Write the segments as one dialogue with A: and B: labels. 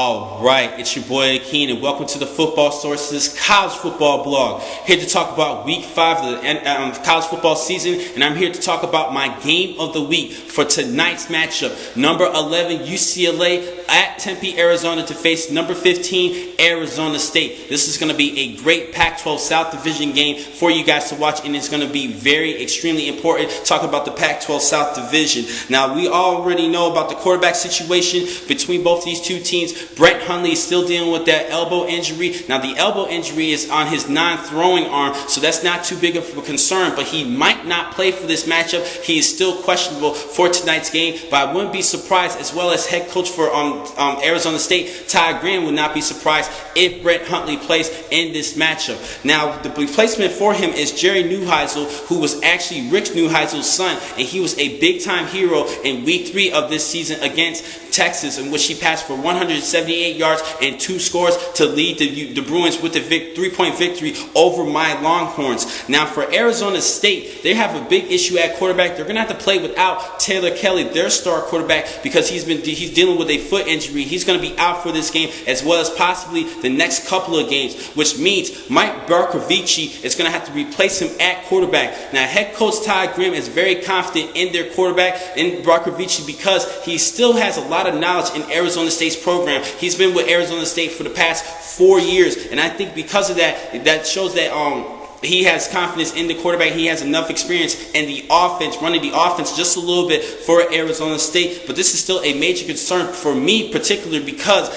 A: All right, it's your boy Akin, and welcome to the Football Sources College Football Blog. Here to talk about Week 5 of the college football season, and I'm here to talk about my game of the week for tonight's matchup. Number 11 UCLA at Tempe, Arizona to face number 15 Arizona State. This is going to be a great Pac-12 South Division game for you guys to watch, and it's going to be extremely important. Talk about the Pac-12 South Division. Now, we already know about the quarterback situation between both these two teams. Brett Hundley is still dealing with that elbow injury. Now, the elbow injury is on his non-throwing arm, so that's not too big of a concern, but he might not play for this matchup. He is still questionable for tonight's game, but I wouldn't be surprised, as well as head coach for Arizona State, Ty Graham, would not be surprised if Brett Hundley plays in this matchup. Now, the replacement for him is Jerry Neuheisel, who was actually Rick Neuheisel's son, and he was a big-time hero in Week 3 of this season against Texas, in which he passed for 178 yards and 2 scores to lead the Bruins with a 3-point victory over my Longhorns. Now, for Arizona State, they have a big issue at quarterback. They're going to have to play without Taylor Kelly, their star quarterback, because he's dealing with a foot injury. He's going to be out for this game, as well as possibly the next couple of games, which means Mike Barkovici is going to have to replace him at quarterback. Now, head coach Ty Graham is very confident in their quarterback, in Barkovici, because he still has a lot of knowledge in Arizona State's program. He's been with Arizona State for the past 4 years, and I think because of that, that shows that he has confidence in the quarterback. He has enough experience in the offense, running the offense just a little bit for Arizona State. But this is still a major concern for me, particularly because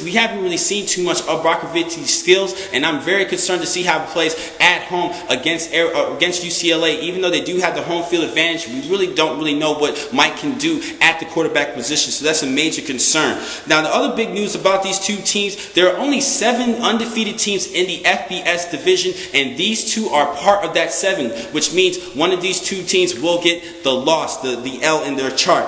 A: we haven't really seen too much of Barkovici's skills, and I'm very concerned to see how he plays at home against UCLA. Even though they do have the home field advantage, we really don't know what Mike can do at the quarterback position. So that's a major concern. Now, the other big news about these two teams, there are only 7 undefeated teams in the FBS division, and these two are part of that 7, which means one of these two teams will get the loss, the L in their chart.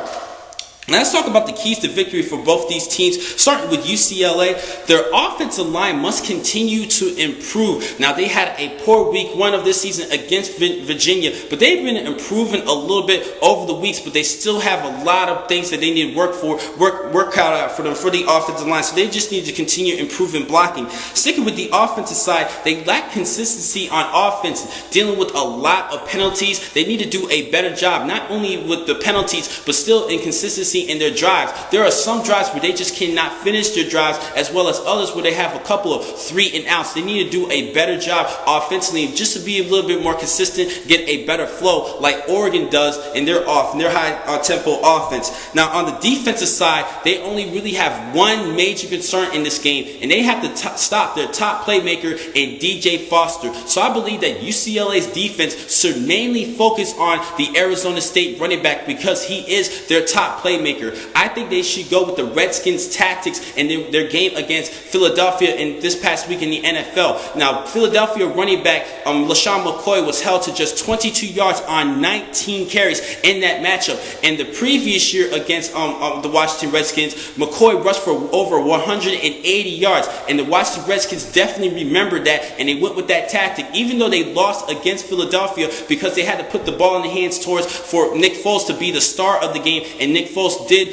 A: Now, let's talk about the keys to victory for both these teams. Starting with UCLA, their offensive line must continue to improve. Now, they had a poor Week 1 of this season against Virginia, but they've been improving a little bit over the weeks, but they still have a lot of things that they need to work out for them for the offensive line. So they just need to continue improving blocking. Sticking with the offensive side, they lack consistency on offense, dealing with a lot of penalties. They need to do a better job, not only with the penalties, but still inconsistency in their drives. There are some drives where they just cannot finish their drives, as well as others where they have a couple of 3-and-outs. They need to do a better job offensively, just to be a little bit more consistent, get a better flow like Oregon does in their high tempo offense. Now, on the defensive side, they only really have one major concern in this game, and they have to stop their top playmaker in DJ Foster. So I believe that UCLA's defense should mainly focus on the Arizona State running back, because he is their top playmaker. I think they should go with the Redskins' tactics and their game against Philadelphia in this past week in the NFL. Now, Philadelphia running back LaShawn McCoy was held to just 22 yards on 19 carries in that matchup. And the previous year against the Washington Redskins, McCoy rushed for over 180 yards. And the Washington Redskins definitely remembered that, and they went with that tactic, even though they lost against Philadelphia, because they had to put the ball in the hands for Nick Foles to be the star of the game. And Nick Foles did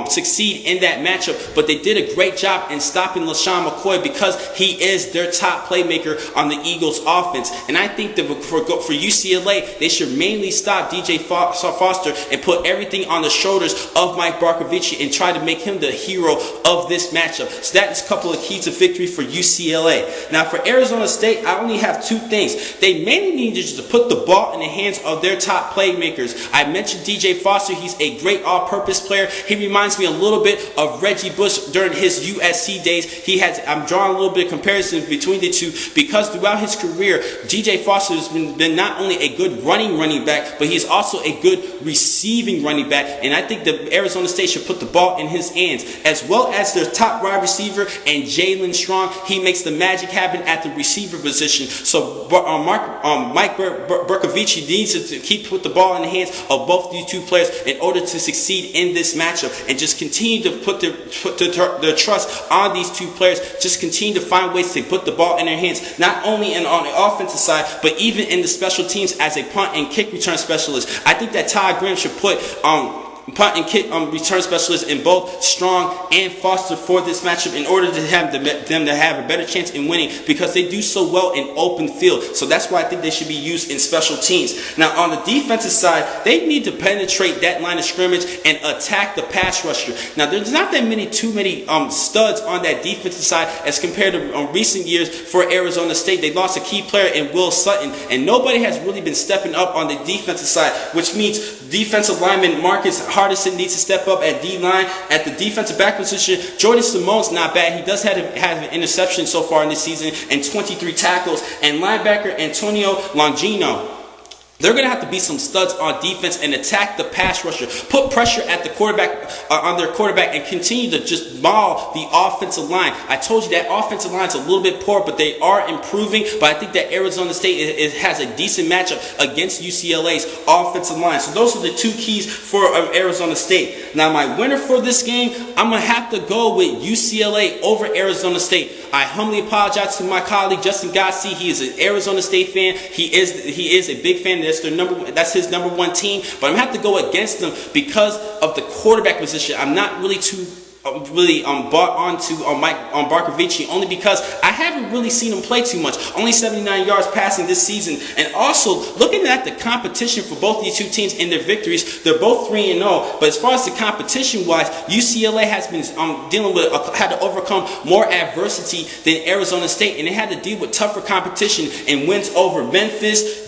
A: succeed in that matchup, but they did a great job in stopping LaShawn McCoy, because he is their top playmaker on the Eagles offense. And I think that for UCLA, they should mainly stop DJ Foster and put everything on the shoulders of Mike Barkovici and try to make him the hero of this matchup. So that is a couple of keys to victory for UCLA. Now, for Arizona State, I only have 2 things. They mainly need to put the ball in the hands of their top playmakers. I mentioned DJ Foster. He's a great all-purpose player. He reminds me a little bit of Reggie Bush during his USC days. I'm drawing a little bit of comparisons between the two, because throughout his career, DJ Foster has been not only a good running back, but he's also a good receiving running back. And I think that Arizona State should put the ball in his hands, as well as their top wide receiver and Jalen Strong. He makes the magic happen at the receiver position. So Mike Barkovici needs to put the ball in the hands of both these two players in order to succeed in this matchup, and just continue to put their trust on these two players. Just continue to find ways to put the ball in their hands, not only on the offensive side, but even in the special teams as a punt and kick return specialist. I think that Ty Graham should put punt and kick return specialists in both Strong and Foster for this matchup in order to have them to have a better chance in winning, because they do so well in open field. So that's why I think they should be used in special teams. Now on the defensive side, they need to penetrate that line of scrimmage and attack the pass rusher. Now there's not that too many studs on that defensive side as compared to recent years for Arizona State. They lost a key player in Will Sutton, and nobody has really been stepping up on the defensive side, which means defensive lineman Marcus Hardison needs to step up at D-line. At the defensive back position, Jordan Simone's not bad. He does have an interception so far in this season and 23 tackles. And linebacker Antonio Longino. They're going to have to be some studs on defense and attack the pass rusher. Put pressure at the quarterback, on their quarterback, and continue to just maul the offensive line. I told you that offensive line is a little bit poor, but they are improving. But I think that Arizona State has a decent matchup against UCLA's offensive line. So those are the two keys for Arizona State. Now my winner for this game, I'm going to have to go with UCLA over Arizona State. I humbly apologize to my colleague Justin Gossi. He is an Arizona State fan. He is a big fan. That's his number one team. But I'm going to have to go against them because of the quarterback position. I'm not really bought onto Barkovici, only because I haven't really seen him play too much. Only 79 yards passing this season. And also, looking at the competition for both these two teams in their victories, they're both 3-0. But as far as the competition-wise, UCLA has been had to overcome more adversity than Arizona State, and they had to deal with tougher competition and wins over Memphis,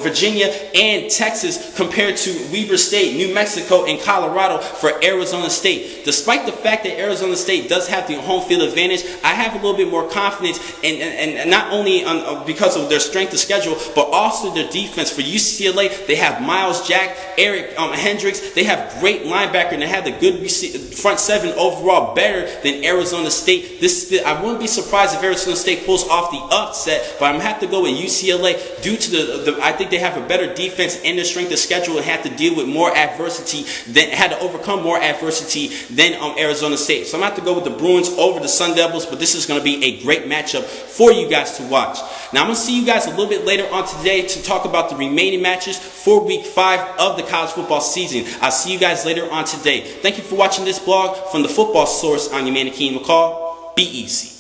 A: Virginia, and Texas compared to Weber State, New Mexico, and Colorado for Arizona State. Despite the fact that Arizona State does have the home field advantage, I have a little bit more confidence, and not only because of their strength of schedule, but also their defense. For UCLA, they have Miles Jack, Eric Hendricks. They have great linebacker, and they have the good front seven overall, better than Arizona State. I wouldn't be surprised if Arizona State pulls off the upset, but I'm going to have to go with UCLA due to I think they have a better defense and their strength of schedule, and have to deal with more adversity, had to overcome more adversity than Arizona State. So I'm going to have to go with the Bruins over the Sun Devils, but this is going to be a great matchup for you guys to watch. Now I'm going to see you guys a little bit later on today to talk about the remaining matches for Week 5 of the college football season. I'll see you guys later on today. Thank you for watching this blog from the Football Source. I'm your man Akin McCall. Be easy.